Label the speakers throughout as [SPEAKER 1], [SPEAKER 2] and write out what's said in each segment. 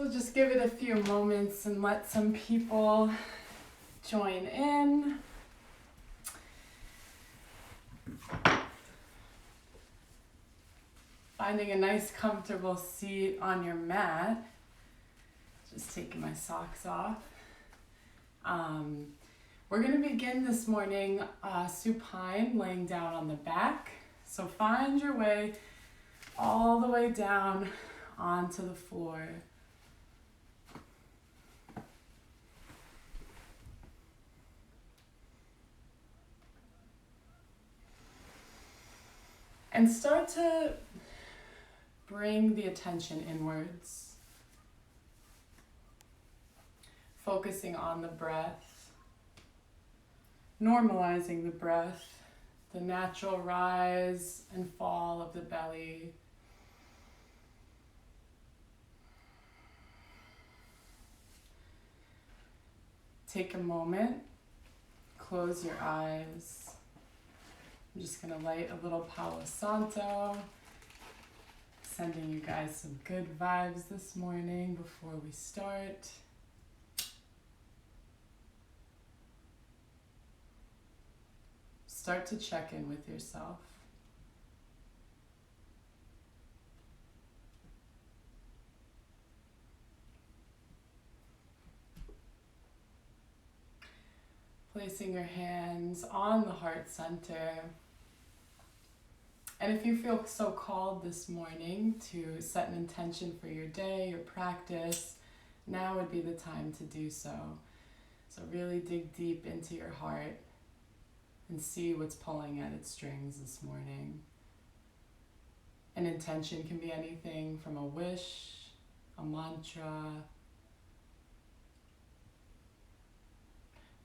[SPEAKER 1] So just give it a few moments and let some people join in. Finding a nice comfortable seat on your mat. Just taking my socks off. We're going to begin this morning supine, laying down on the back. So find your way all the way down onto the floor. And start to bring the attention inwards, focusing on the breath, normalizing the breath, the natural rise and fall of the belly. Take a moment, close your eyes. I'm just going to light a little Palo Santo, sending you guys some good vibes this morning before we start. Start to check in with yourself. Placing your hands on the heart center. And if you feel so called this morning to set an intention for your day, your practice, now would be the time to do so. So really dig deep into your heart and see what's pulling at its strings this morning. An intention can be anything from a wish, a mantra,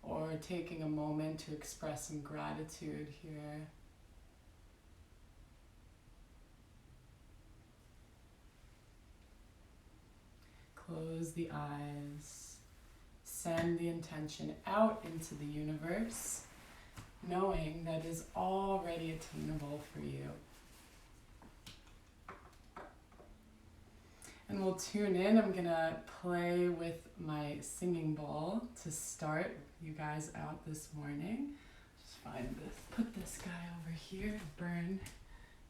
[SPEAKER 1] or taking a moment to express some gratitude here. Close the eyes. Send the intention out into the universe, knowing that is already attainable for you. And we'll tune in. I'm gonna play with my singing bowl to start you guys out this morning. Just find this, put this guy over here, burn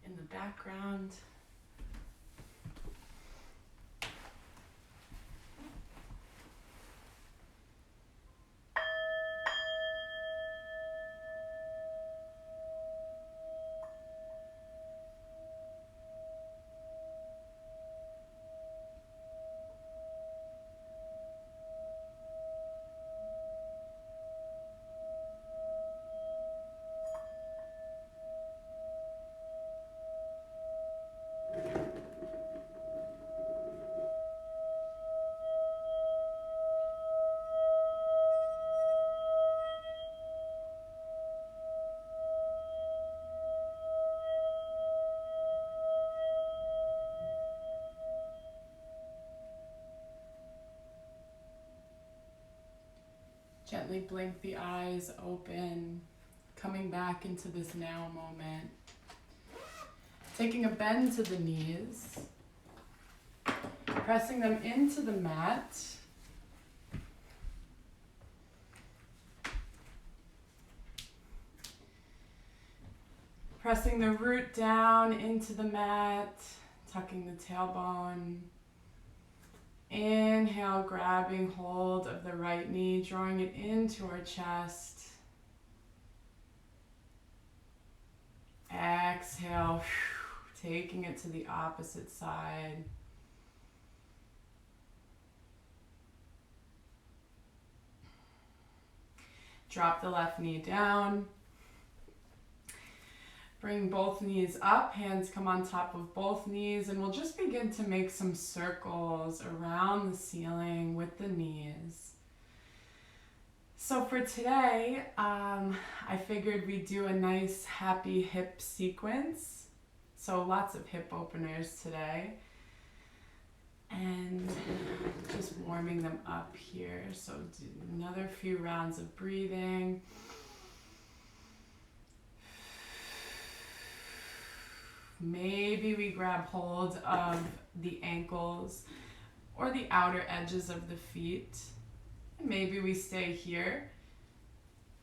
[SPEAKER 1] in the background. Gently blink the eyes open, coming back into this now moment. Taking a bend to the knees, pressing them into the mat. Pressing the root down into the mat, tucking the tailbone. Inhale, grabbing hold of the right knee, drawing it into our chest. Exhale, taking it to the opposite side. Drop the left knee down. Bring both knees up, hands come on top of both knees, and we'll just begin to make some circles around the ceiling with the knees. So for today, I figured we'd do a nice happy hip sequence. So lots of hip openers today. And just warming them up here. So do another few rounds of breathing. Maybe we grab hold of the ankles or the outer edges of the feet. And maybe we stay here,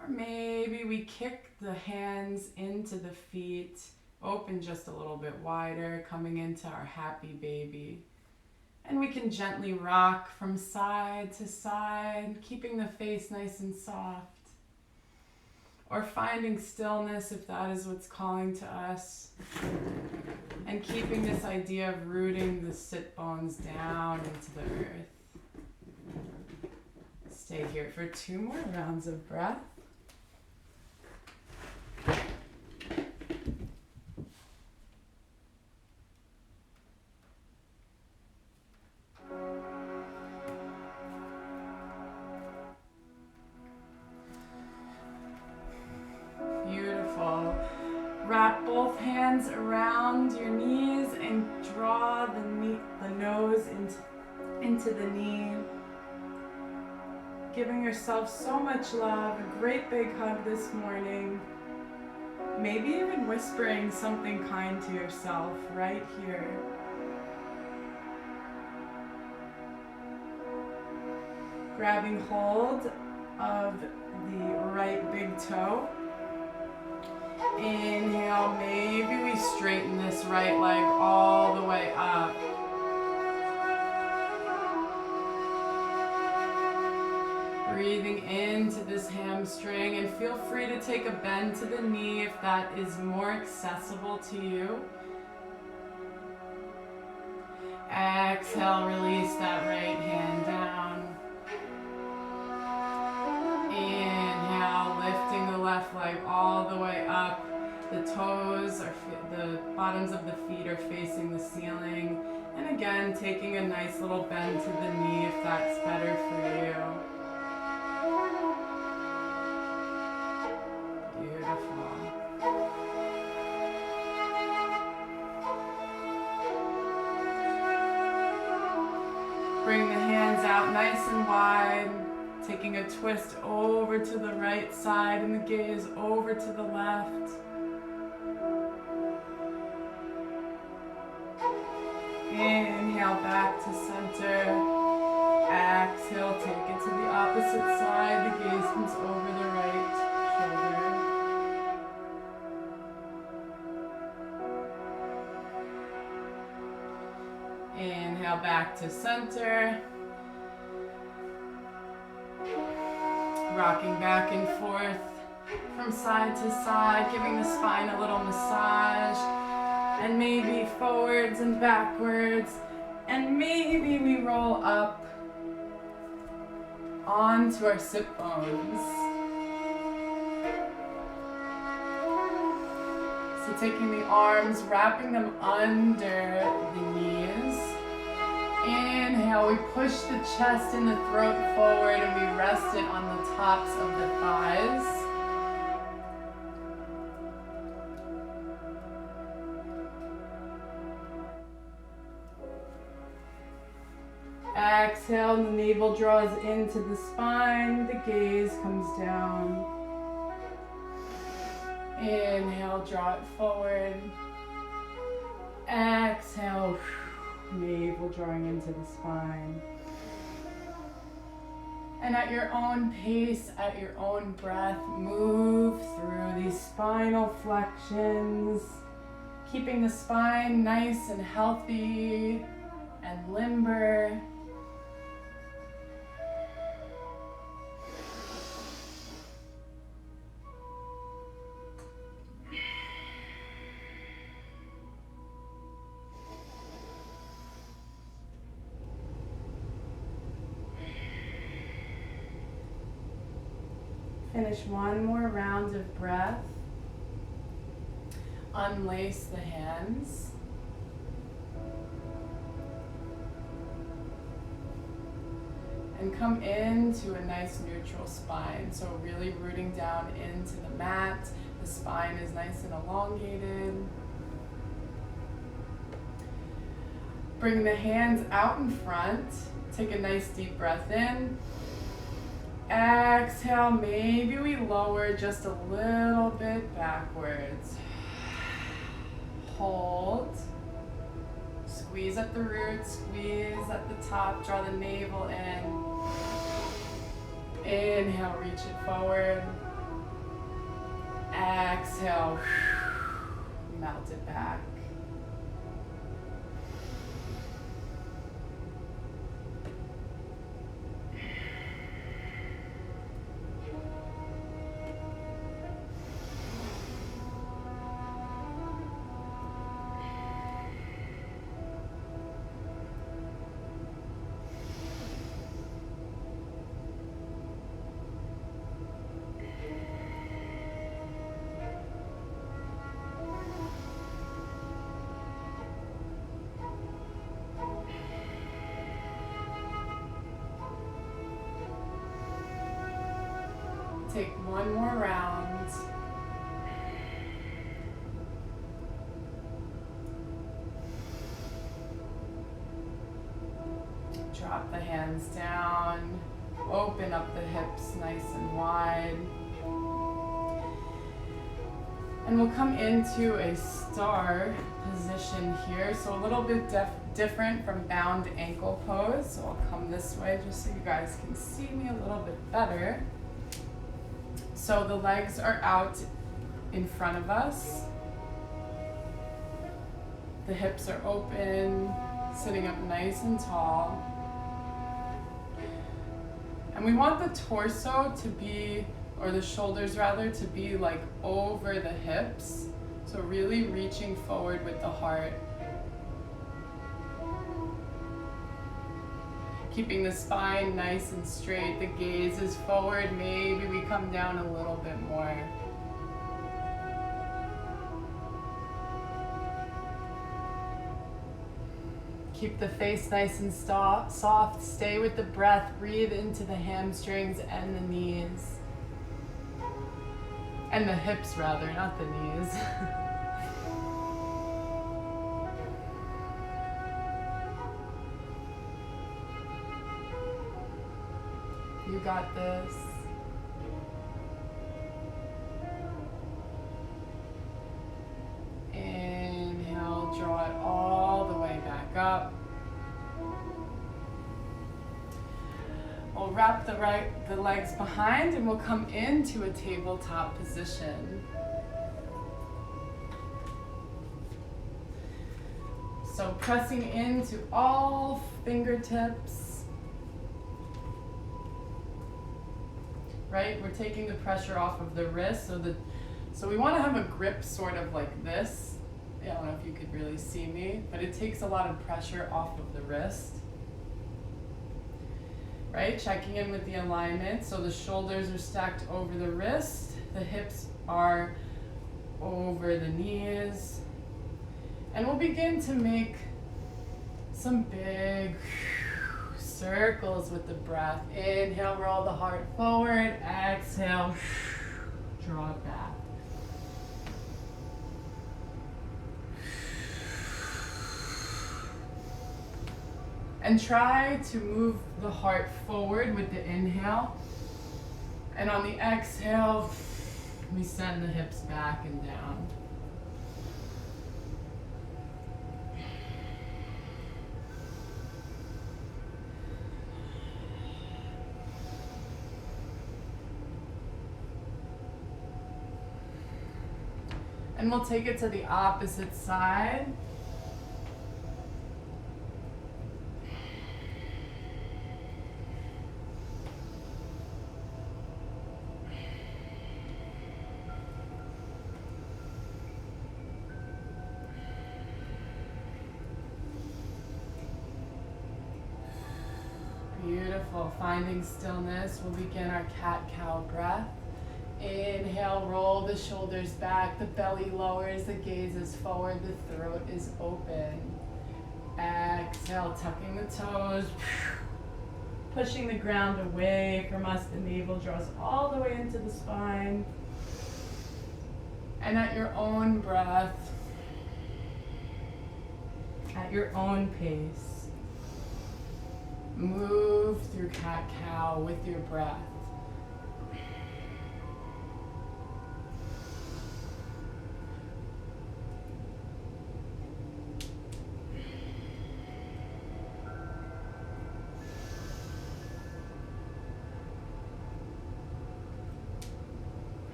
[SPEAKER 1] or maybe we kick the hands into the feet, open just a little bit wider, coming into our happy baby. And we can gently rock from side to side, keeping the face nice and soft. Or finding stillness if that is what's calling to us. And keeping this idea of rooting the sit bones down into the earth. Stay here for 2 more rounds of breath. Beautiful. Wrap both hands around your knees and draw the nose into the knee. Giving yourself so much love, a great big hug this morning. Maybe even whispering something kind to yourself right here. Grabbing hold of the right big toe. Inhale, maybe we straighten this right leg all the way up. Breathing into this hamstring, and feel free to take a bend to the knee if that is more accessible to you. Exhale, release that right hand down. Inhale, lifting the left leg all the way up. The toes, the bottoms of the feet are facing the ceiling. And again, taking a nice little bend to the knee if that's better for you. Beautiful. Bring the hands out nice and wide, taking a twist over to the right side and the gaze over to the left. Inhale back to center. Exhale, take it to the opposite side. The gaze comes over the right shoulder. Inhale back to center. Rocking back and forth from side to side, giving the spine a little massage. And maybe forwards and backwards. And maybe we roll up onto our sit bones. So taking the arms, wrapping them under the knees. Inhale, we push the chest and the throat forward and we rest it on the tops of the thighs. Exhale, the navel draws into the spine, the gaze comes down. Inhale, draw it forward. Exhale, navel drawing into the spine. And at your own pace, at your own breath, move through these spinal flexions, keeping the spine nice and healthy and limber. Finish one more round of breath. Unlace the hands. And come into a nice neutral spine. So really rooting down into the mat. The spine is nice and elongated. Bring the hands out in front. Take a nice deep breath in. Exhale, maybe we lower just a little bit backwards. Hold. Squeeze at the root, squeeze at the top, draw the navel in. Inhale, reach it forward. Exhale, melt it back. Take one more round. Drop the hands down. Open up the hips nice and wide. And we'll come into a star position here. So a little bit different from bound ankle pose. So I'll come this way just so you guys can see me a little bit better. So the legs are out in front of us. The hips are open, sitting up nice and tall. And we want the torso to be, or the shoulders rather, to be like over the hips. So really reaching forward with the heart. Keeping the spine nice and straight, the gaze is forward, maybe we come down a little bit more. Keep the face nice and soft, stay with the breath, breathe into the hamstrings and the knees. And the hips rather, not the knees. You got this. Inhale, draw it all the way back up. We'll wrap the legs behind and we'll come into a tabletop position. So pressing into all fingertips. Right? We're taking the pressure off of the wrist. So we want to have a grip sort of like this. I don't know if you could really see me, but it takes a lot of pressure off of the wrist. Right? Checking in with the alignment. So the shoulders are stacked over the wrist. The hips are over the knees. And we'll begin to make some big circles with the breath. Inhale, roll the heart forward. Exhale, draw it back. And try to move the heart forward with the inhale. And on the exhale, we send the hips back and down. And we'll take it to the opposite side. Beautiful. Finding stillness, we'll begin our cat-cow breath. Inhale, roll the shoulders back, the belly lowers, the gaze is forward, the throat is open. Exhale, tucking the toes, pushing the ground away from us. The navel draws all the way into the spine. And at your own breath, at your own pace, move through cat-cow with your breath.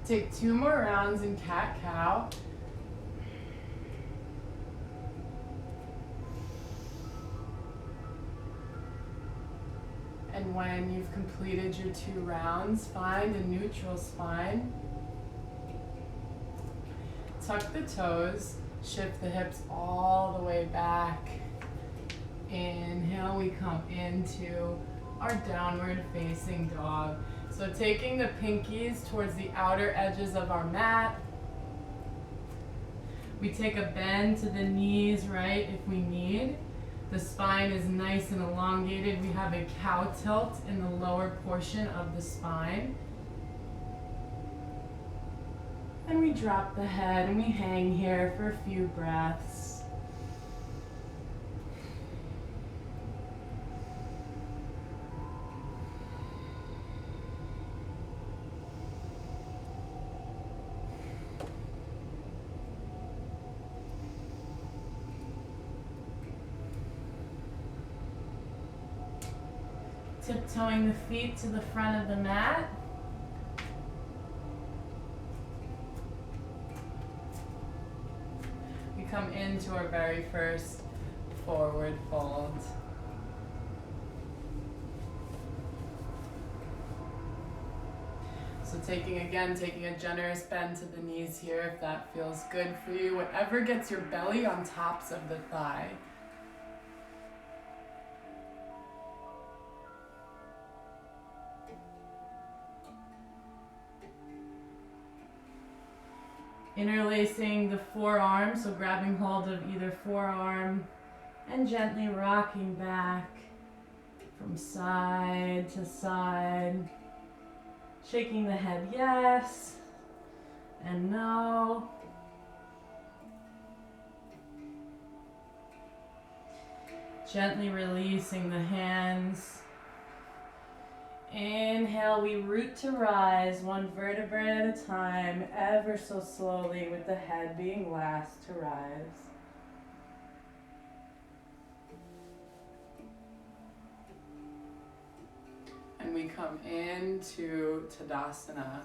[SPEAKER 1] Take 2 more rounds in cat-cow. And when you've completed your 2 rounds, find a neutral spine. Tuck the toes, shift the hips all the way back. Inhale, we come into our downward facing dog. So taking the pinkies towards the outer edges of our mat. We take a bend to the knees, right, if we need. The spine is nice and elongated. We have a cow tilt in the lower portion of the spine. And we drop the head and we hang here for a few breaths. Tiptoeing the feet to the front of the mat. We come into our very first forward fold. So taking a generous bend to the knees here if that feels good for you. Whatever gets your belly on tops of the thigh. Interlacing the forearms, so grabbing hold of either forearm and gently rocking back from side to side. Shaking the head yes and no. Gently releasing the hands. Inhale, we root to rise, 1 vertebrae at a time, ever so slowly, with the head being last to rise. And we come into Tadasana.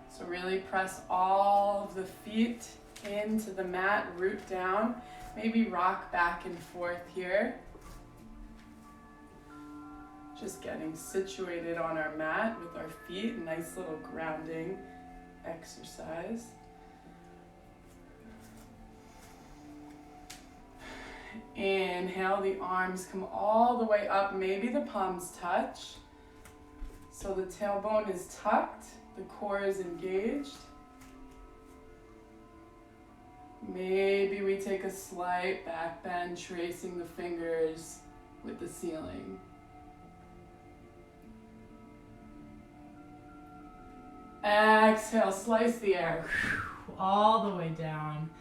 [SPEAKER 1] So really press all of the feet into the mat, root down. Maybe rock back and forth here. Just getting situated on our mat with our feet, nice little grounding exercise. Inhale, the arms come all the way up, maybe the palms touch. So the tailbone is tucked, the core is engaged. Maybe we take a slight back bend, tracing the fingers with the ceiling. Exhale, slice the air all the way down.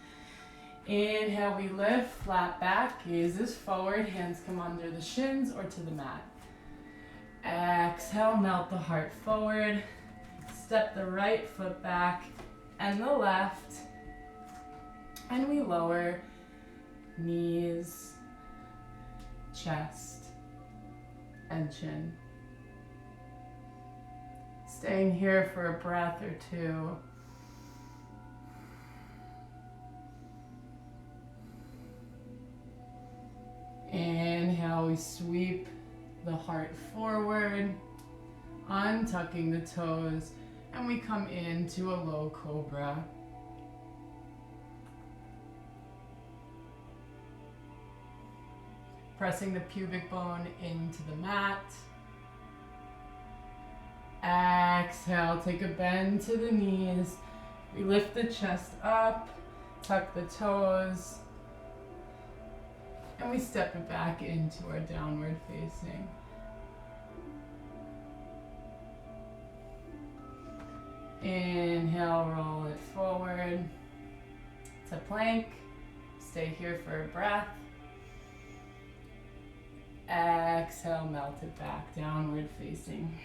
[SPEAKER 1] Inhale, we lift, flat back, gazes forward, hands come under the shins or to the mat. Exhale, melt the heart forward. Step the right foot back and the left. And we lower knees, chest, and chin. Staying here for a breath or two. Inhale, we sweep the heart forward, untucking the toes, and we come into a low cobra. Pressing the pubic bone into the mat. Exhale, take a bend to the knees. We lift the chest up, tuck the toes, and we step it back into our downward facing. Inhale, roll it forward to plank. Stay here for a breath. Exhale, melt it back, downward facing.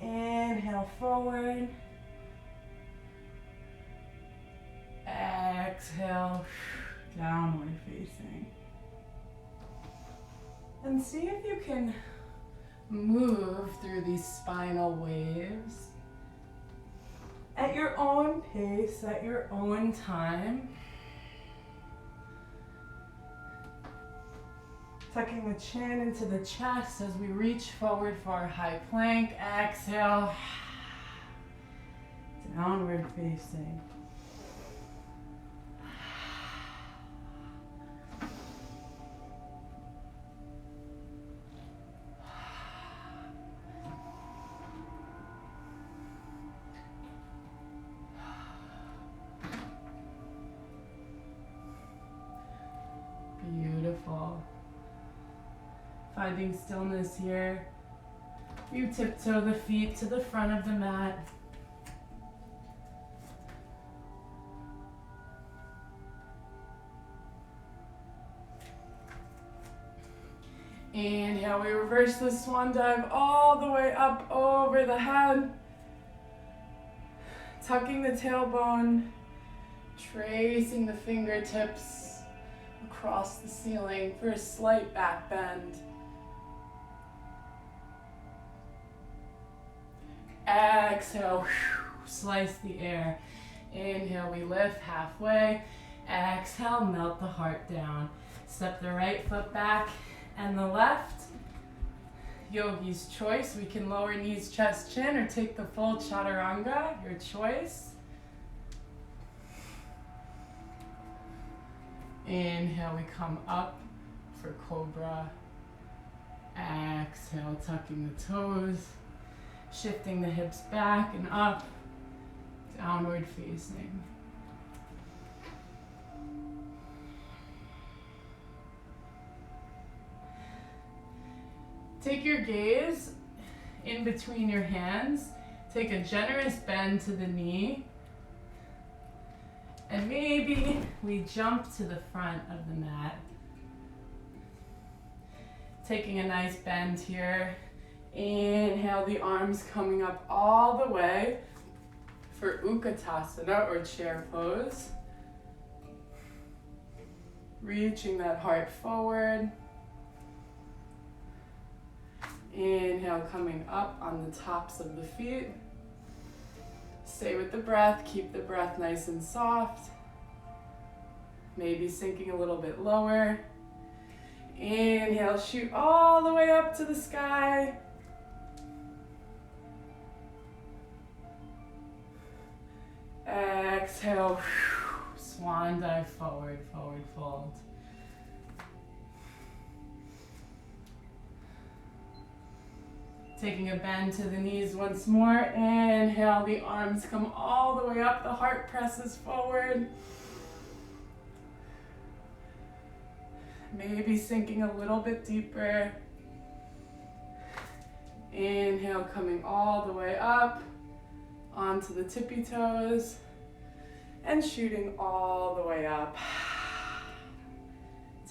[SPEAKER 1] Inhale, forward. Exhale, downward facing. And see if you can move through these spinal waves at your own pace, at your own time. Tucking the chin into the chest as we reach forward for our high plank. Exhale. Downward facing. Beautiful. Finding stillness here. You tiptoe the feet to the front of the mat. Inhale, we reverse the swan dive all the way up over the head. Tucking the tailbone, tracing the fingertips across the ceiling for a slight back bend. Exhale, slice the air. Inhale, we lift halfway. Exhale, melt the heart down. Step the right foot back and the left. Yogi's choice. We can lower knees, chest, chin, or take the full chaturanga, your choice. Inhale, we come up for cobra. Exhale, tucking the toes. Shifting the hips back and up, downward facing. Take your gaze in between your hands. Take a generous bend to the knee. And maybe we jump to the front of the mat. Taking a nice bend here. Inhale, the arms coming up all the way for Utkatasana or chair pose. Reaching that heart forward. Inhale, coming up on the tops of the feet. Stay with the breath, keep the breath nice and soft. Maybe sinking a little bit lower. Inhale, shoot all the way up to the sky. Exhale, swan dive forward, forward fold. Taking a bend to the knees once more. Inhale, the arms come all the way up, the heart presses forward. Maybe sinking a little bit deeper. Inhale, coming all the way up onto the tippy toes and shooting all the way up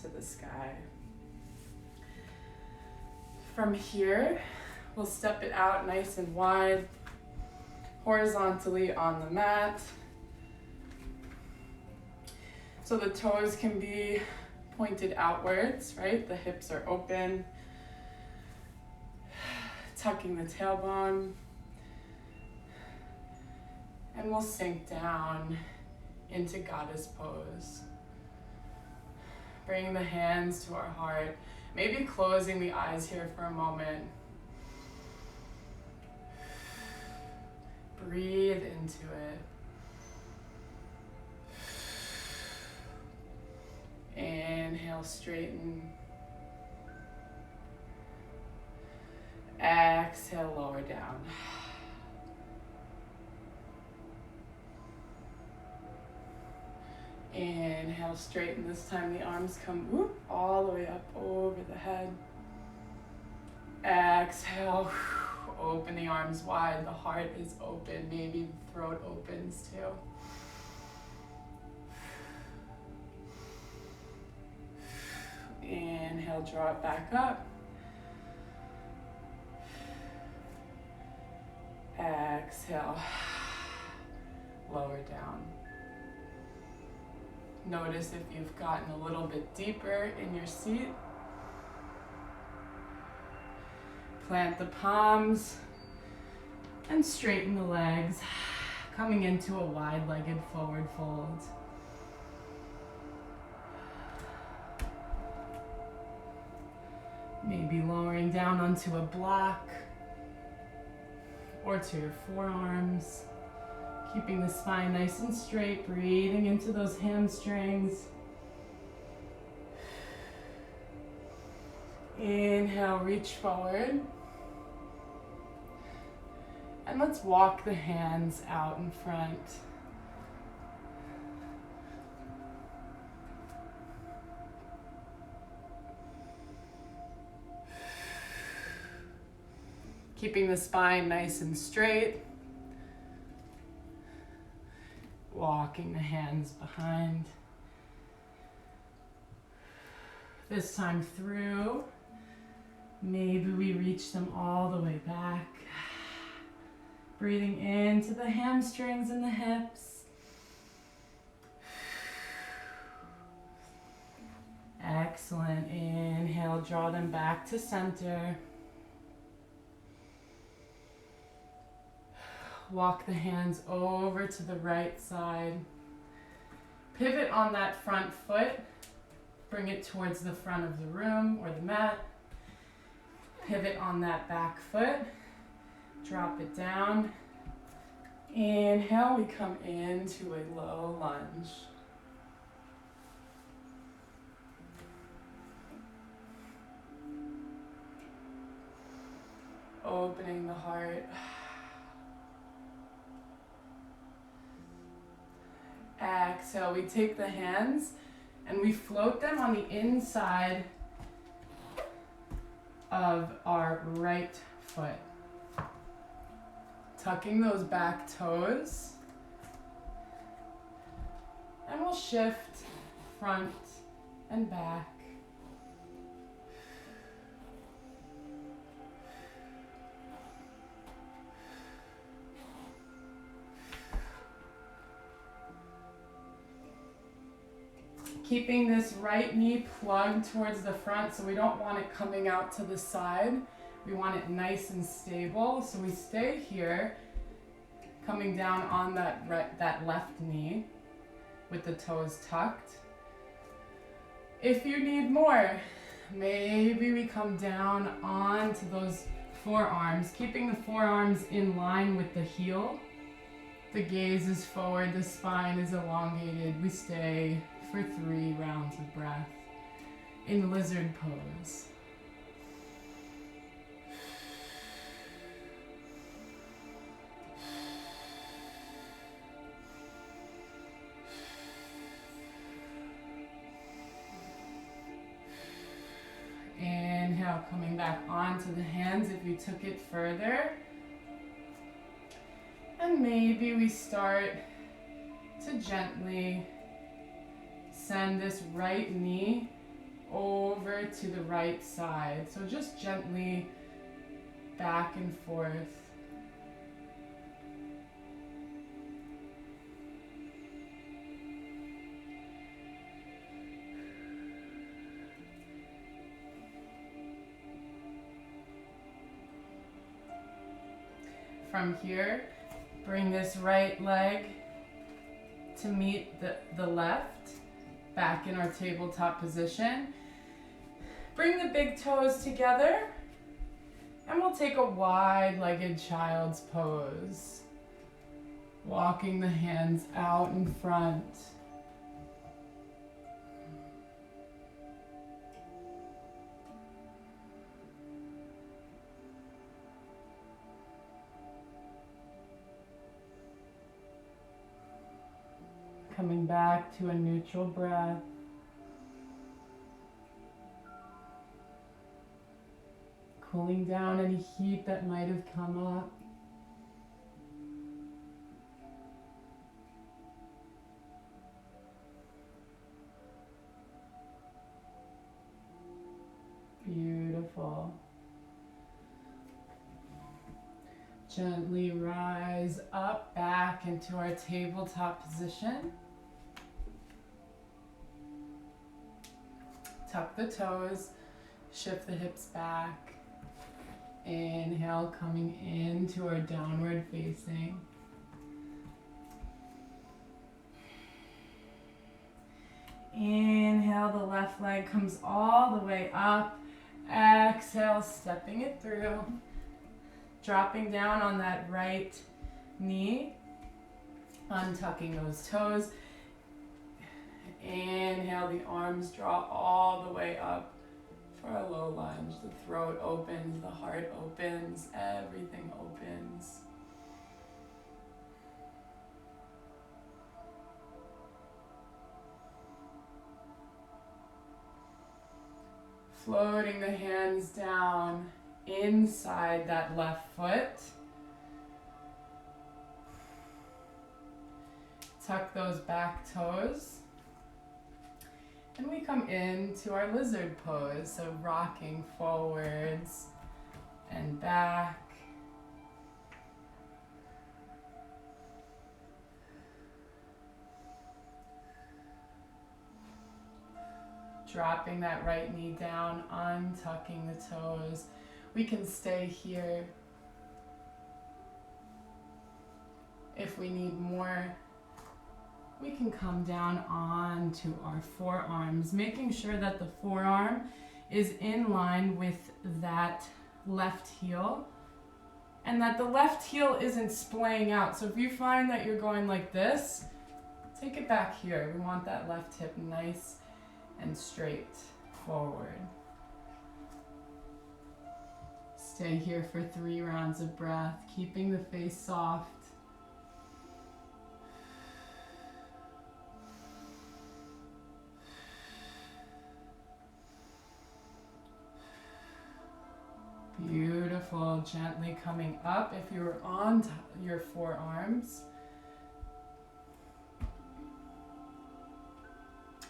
[SPEAKER 1] to the sky. From here, we'll step it out nice and wide, horizontally on the mat. So the toes can be pointed outwards, right? The hips are open. Tucking the tailbone. And we'll sink down into goddess pose. Bring the hands to our heart. Maybe closing the eyes here for a moment. Breathe into it. Inhale, straighten. Exhale, lower down. Inhale, straighten. This time the arms come all the way up over the head. Exhale, open the arms wide. The heart is open. Maybe the throat opens too. Inhale, draw it back up. Exhale, lower down. Notice if you've gotten a little bit deeper in your seat. Plant the palms and straighten the legs, coming into a wide-legged forward fold. Maybe lowering down onto a block or to your forearms. Keeping the spine nice and straight, breathing into those hamstrings. Inhale, reach forward. And let's walk the hands out in front. Keeping the spine nice and straight. Walking the hands behind. This time through, maybe we reach them all the way back. Breathing into the hamstrings and the hips. Excellent. Inhale, draw them back to center. Walk the hands over to the right side. Pivot on that front foot. Bring it towards the front of the room or the mat. Pivot on that back foot. Drop it down. Inhale, we come into a low lunge. Opening the heart. Exhale, we take the hands and we float them on the inside of our right foot. Tucking those back toes. And we'll shift front and back. Keeping this right knee plugged towards the front, so we don't want it coming out to the side. We want it nice and stable, so we stay here, coming down on that left knee with the toes tucked. If you need more, maybe we come down onto those forearms, keeping the forearms in line with the heel. The gaze is forward, the spine is elongated. We stay for 3 rounds of breath in lizard pose. Inhale, coming back onto the hands if you took it further. And maybe we start to gently send this right knee over to the right side. So just gently back and forth. From here, bring this right leg to meet the left, back in our tabletop position. Bring the big toes together, and we'll take a wide-legged child's pose. Walking the hands out in front. Coming back to a neutral breath. Cooling down any heat that might have come up. Beautiful. Gently rise up, back into our tabletop position. Tuck the toes, shift the hips back. Inhale, coming into our downward facing. Inhale, the left leg comes all the way up. Exhale, stepping it through. Dropping down on that right knee. Untucking those toes. Inhale, the arms draw all the way up for a low lunge. The throat opens, the heart opens, everything opens. Floating the hands down inside that left foot. Tuck those back toes. And we come into our lizard pose, so rocking forwards and back. Dropping that right knee down, untucking the toes. We can stay here. If we need more, we can come down onto our forearms, making sure that the forearm is in line with that left heel and that the left heel isn't splaying out. So if you find that you're going like this, take it back here. We want that left hip nice and straight forward. Stay here for 3 rounds of breath, keeping the face soft. Beautiful. Gently coming up if you were on your forearms.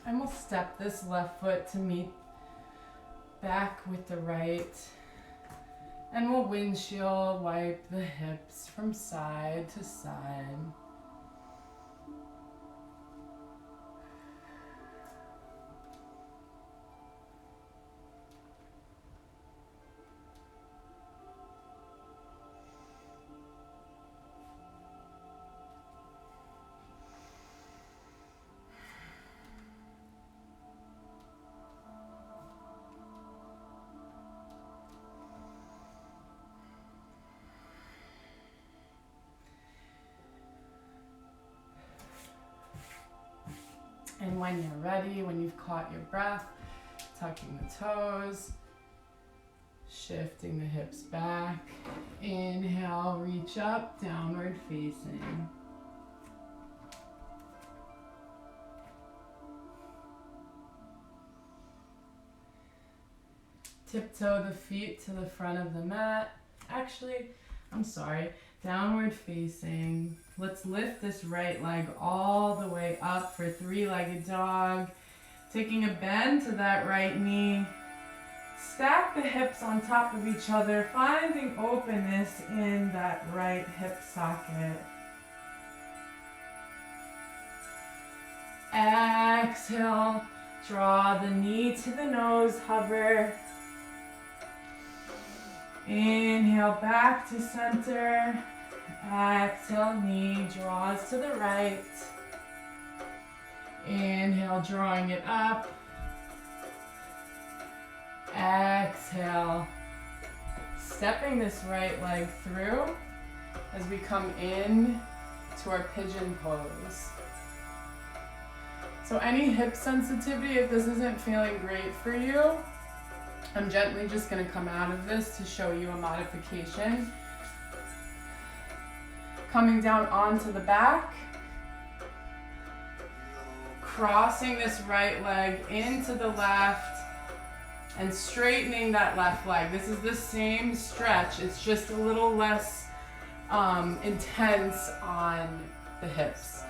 [SPEAKER 1] And we'll step this left foot to meet back with the right. And we'll windshield wipe the hips from side to side. And when you're ready, when you've caught your breath, tucking the toes, shifting the hips back. Inhale, reach up, downward facing. Tiptoe the feet to the front of the mat. Actually, I'm sorry, downward facing. Let's lift this right leg all the way up for 3-legged dog. Taking a bend to that right knee. Stack the hips on top of each other, finding openness in that right hip socket. Exhale, draw the knee to the nose, hover. Inhale, back to center. Exhale, knee draws to the right. Inhale, drawing it up. Exhale, stepping this right leg through as we come in to our pigeon pose. So any hip sensitivity, if this isn't feeling great for you, I'm gently just going to come out of this to show you a modification. Coming down onto the back, crossing this right leg into the left, and straightening that left leg. This is the same stretch, it's just a little less intense on the hips.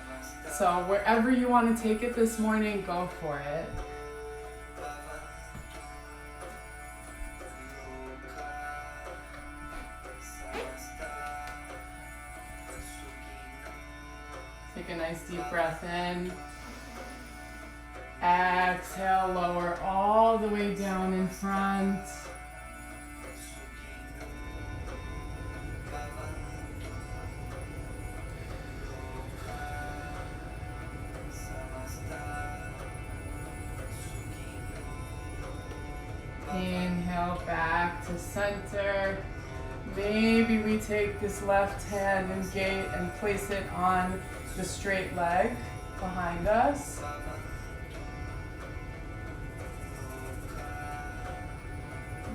[SPEAKER 1] So wherever you want to take it this morning, go for it. Take a nice deep breath in. Exhale, lower all the way down in front. Inhale back to center. Maybe we take this left hand and gate and place it on the straight leg behind us.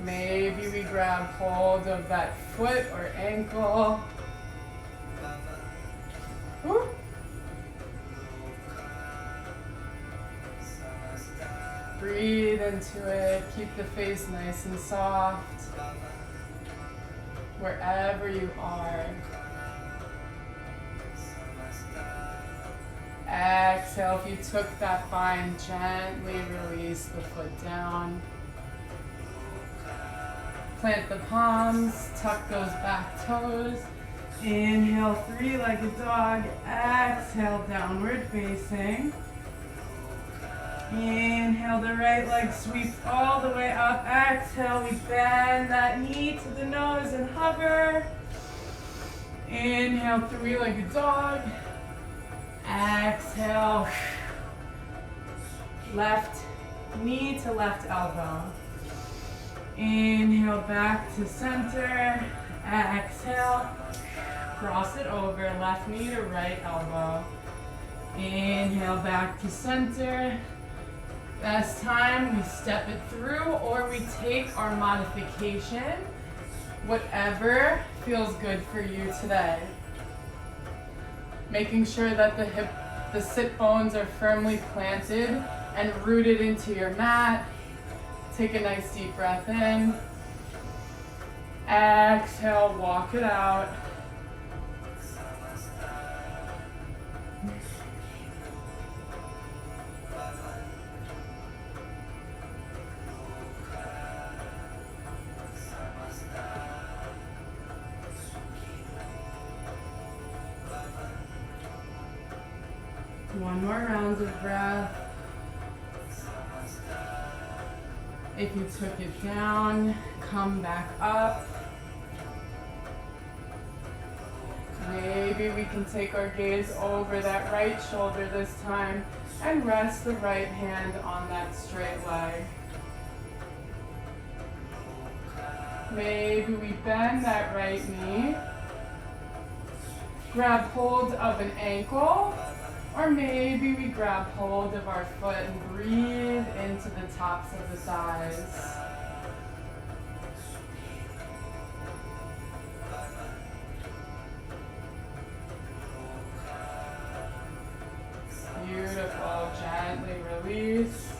[SPEAKER 1] Maybe we grab hold of that foot or ankle. Woo. Breathe into it. Keep the face nice and soft. Wherever you are. Exhale. If you took that bind, gently release the foot down. Plant the palms, tuck those back toes. Inhale, three-legged dog. Exhale, downward facing. Inhale, the right leg sweeps all the way up. Exhale, we bend that knee to the nose and hover. Inhale, three-legged dog. Exhale, left knee to left elbow. Inhale, back to center. Exhale, cross it over, left knee to right elbow. Inhale, back to center. Best time, we step it through or we take our modification, whatever feels good for you today. Making sure that the sit bones are firmly planted and rooted into your mat. Take a nice deep breath in. Exhale, walk it out. One more round of breath. If you took it down, come back up. Maybe we can take our gaze over that right shoulder this time and rest the right hand on that straight leg. Maybe we bend that right knee, grab hold of an ankle, or maybe we grab hold of our foot and breathe into the tops of the thighs. Beautiful. Gently release.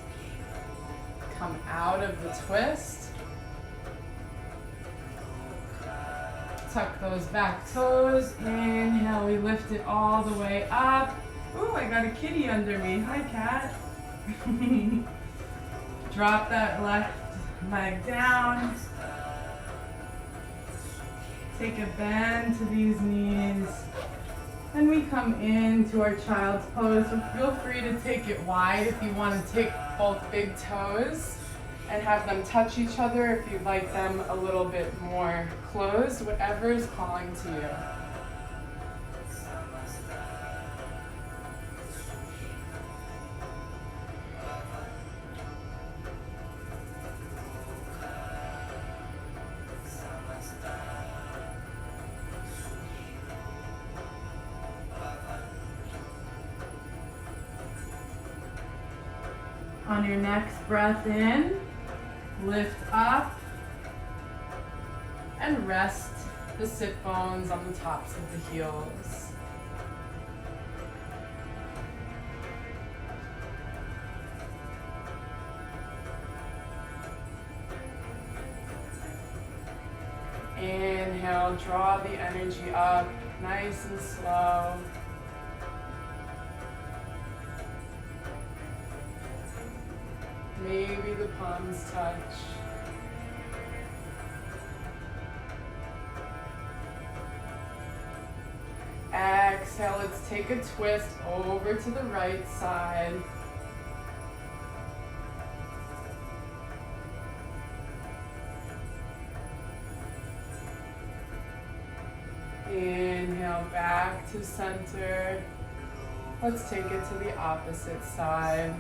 [SPEAKER 1] Come out of the twist. Tuck those back toes. Inhale, we lift it all the way up. Ooh, I got a kitty under me. Hi, cat. Drop that left leg down. Take a bend to these knees. And we come into our child's pose. So feel free to take it wide if you want to take both big toes and have them touch each other, if you'd like them a little bit more closed, whatever is calling to you. On your next breath in, lift up and rest the sit bones on the tops of the heels. Inhale, draw the energy up, nice and slow. Maybe the palms touch. Exhale, let's take a twist over to the right side. Inhale, back to center. Let's take it to the opposite side.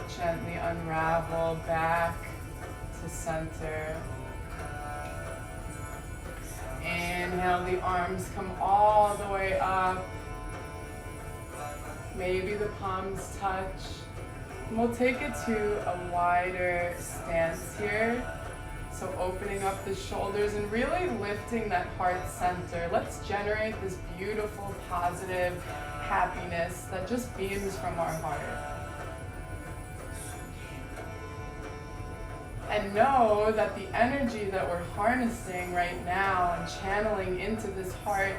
[SPEAKER 1] Gently unravel back to center. Inhale, the arms come all the way up. Maybe the palms touch. And we'll take it to a wider stance here. So opening up the shoulders and really lifting that heart center. Let's generate this beautiful, positive happiness that just beams from our heart. And know that the energy that we're harnessing right now and channeling into this heart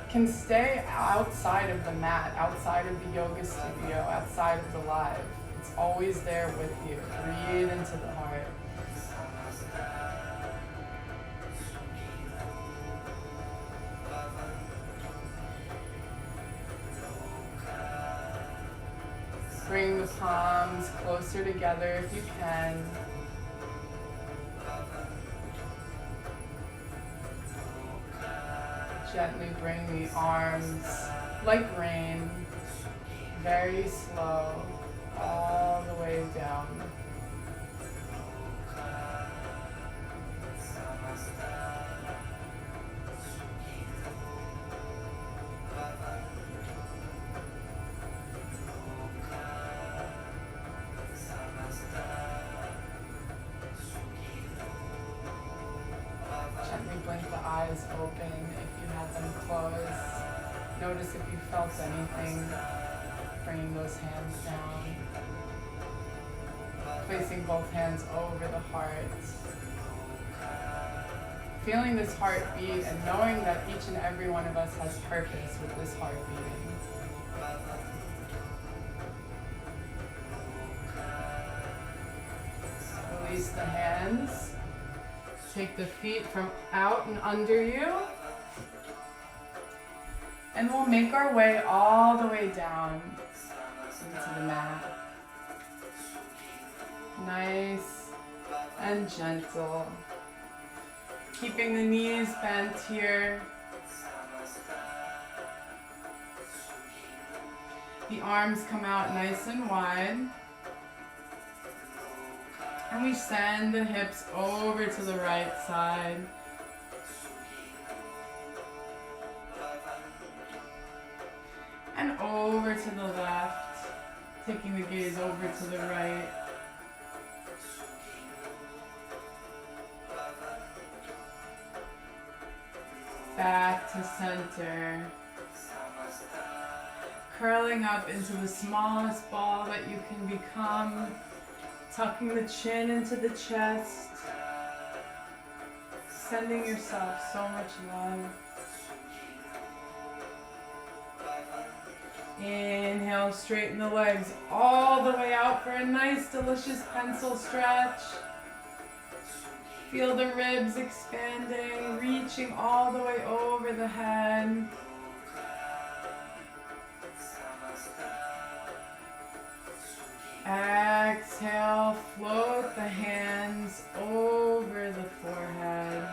[SPEAKER 1] can stay outside of the mat, outside of the yoga studio, outside of the live. It's always there with you. Breathe into the heart. Bring the palms closer together if you can. Gently bring the arms like rain, very slow, all the way down. Gently blink the eyes open if you had them closed. Notice if you felt anything. Bringing those hands down. Placing both hands over the heart. Feeling this heart beat and knowing that each and every one of us has purpose with this heart beating. Release the hands. Take the feet from out and under you. And we'll make our way all the way down into the mat. Nice and gentle. Keeping the knees bent here. The arms come out nice and wide. And we send the hips over to the right side. And over to the left, taking the gaze over to the right. Back to center. Curling up into the smallest ball that you can become. Tucking the chin into the chest. Sending yourself so much love. Inhale, straighten the legs all the way out for a nice, delicious pencil stretch. Feel the ribs expanding, reaching all the way over the head. Exhale, float the hands over the forehead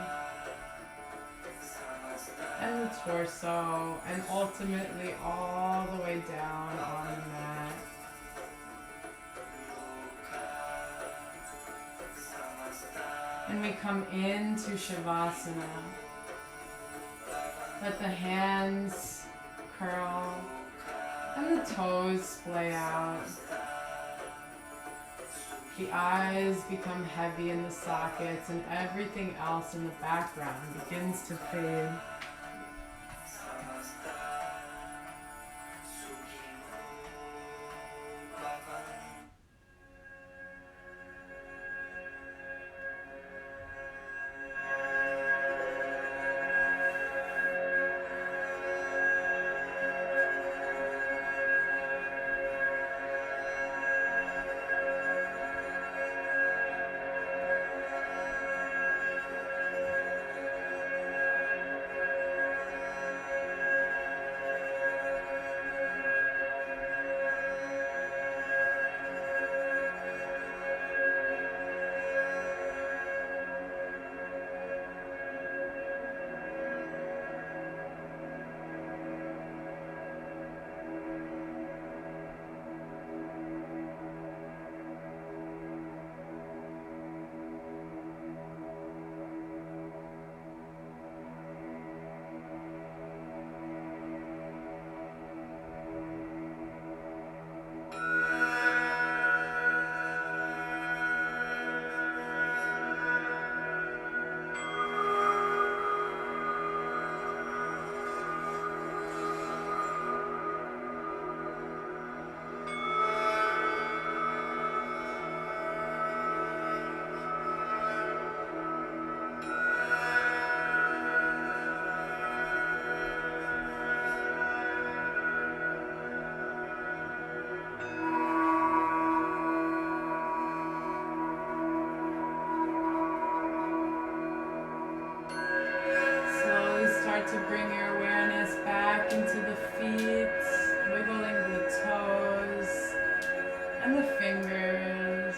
[SPEAKER 1] and the torso, and ultimately all the way down on the mat. And we come into Shavasana. Let the hands curl and the toes splay out. The eyes become heavy in the sockets and everything else in the background begins to fade. and the fingers.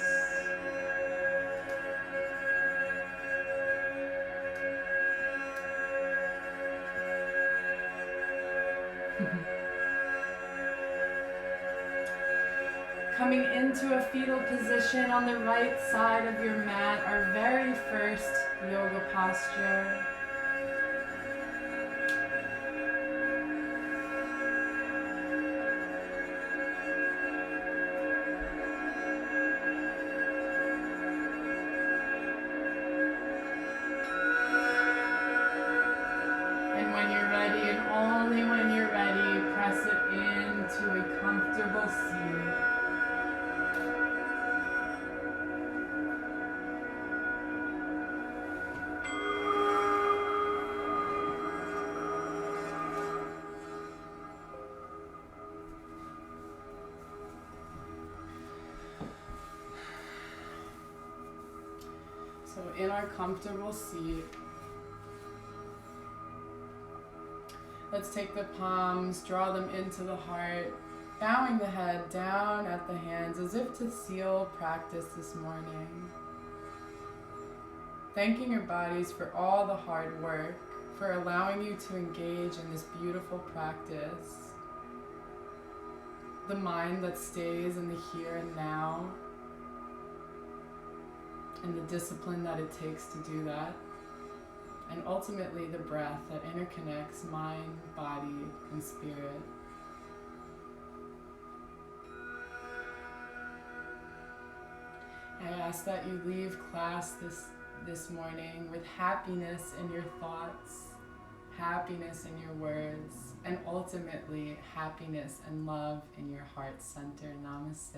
[SPEAKER 1] Coming into a fetal position on the right side of your mat, our very first yoga posture. And when you're ready, and only when you're ready, press it into a comfortable seat. So in our comfortable seat, let's take the palms, draw them into the heart, bowing the head down at the hands as if to seal practice this morning. Thanking your bodies for all the hard work, for allowing you to engage in this beautiful practice. The mind that stays in the here and now, and the discipline that it takes to do that. And ultimately the breath that interconnects mind, body, and spirit. I ask that you leave class this morning with happiness in your thoughts, happiness in your words, and ultimately happiness and love in your heart center. Namaste.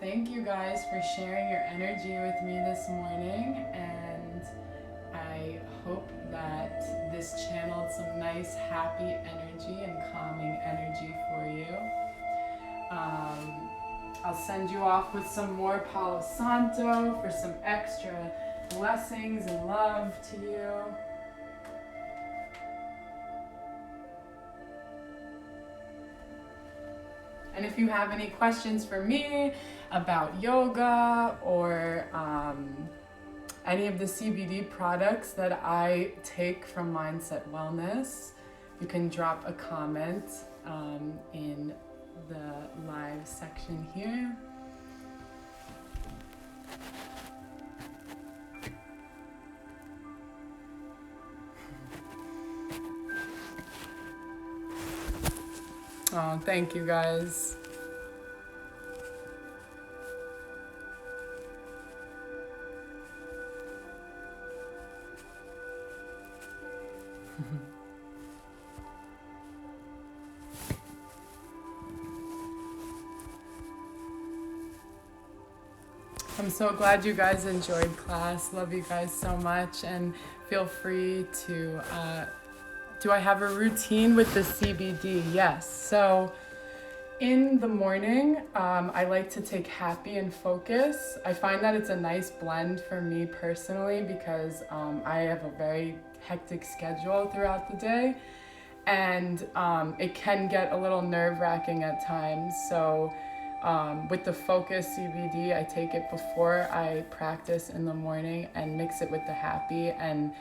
[SPEAKER 1] Thank you guys for sharing your energy with me this morning, and I hope that this channeled some nice happy energy and calming energy for you. I'll send you off with some more Palo Santo for some extra blessings and love to you. And if you have any questions for me about yoga or any of the CBD products that I take from Mindset Wellness, you can drop a comment in the live section here. Oh, thank you guys. I'm so glad you guys enjoyed class. Love you guys so much, and feel free to do I have a routine with the CBD? Yes. So in the morning, I like to take Happy and Focus. I find that it's a nice blend for me personally because I have a very hectic schedule throughout the day, and it can get a little nerve-wracking at times. So with the Focus CBD, I take it before I practice in the morning and mix it with the Happy, and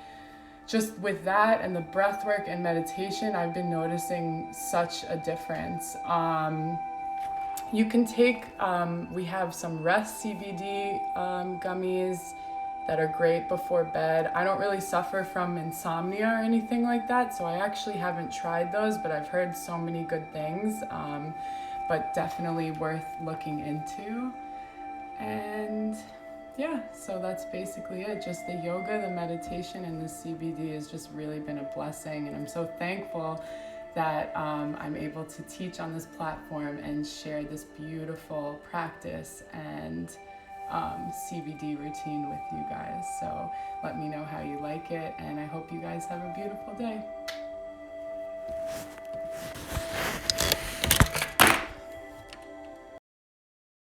[SPEAKER 1] just with that and the breath work and meditation, I've been noticing such a difference. You can take, we have some rest CBD gummies that are great before bed. I don't really suffer from insomnia or anything like that, so I actually haven't tried those, but I've heard so many good things, but definitely worth looking into. And yeah, so that's basically it. Just the yoga, the meditation, and the CBD has just really been a blessing. And I'm so thankful that I'm able to teach on this platform and share this beautiful practice and CBD routine with you guys. So let me know how you like it, and I hope you guys have a beautiful day.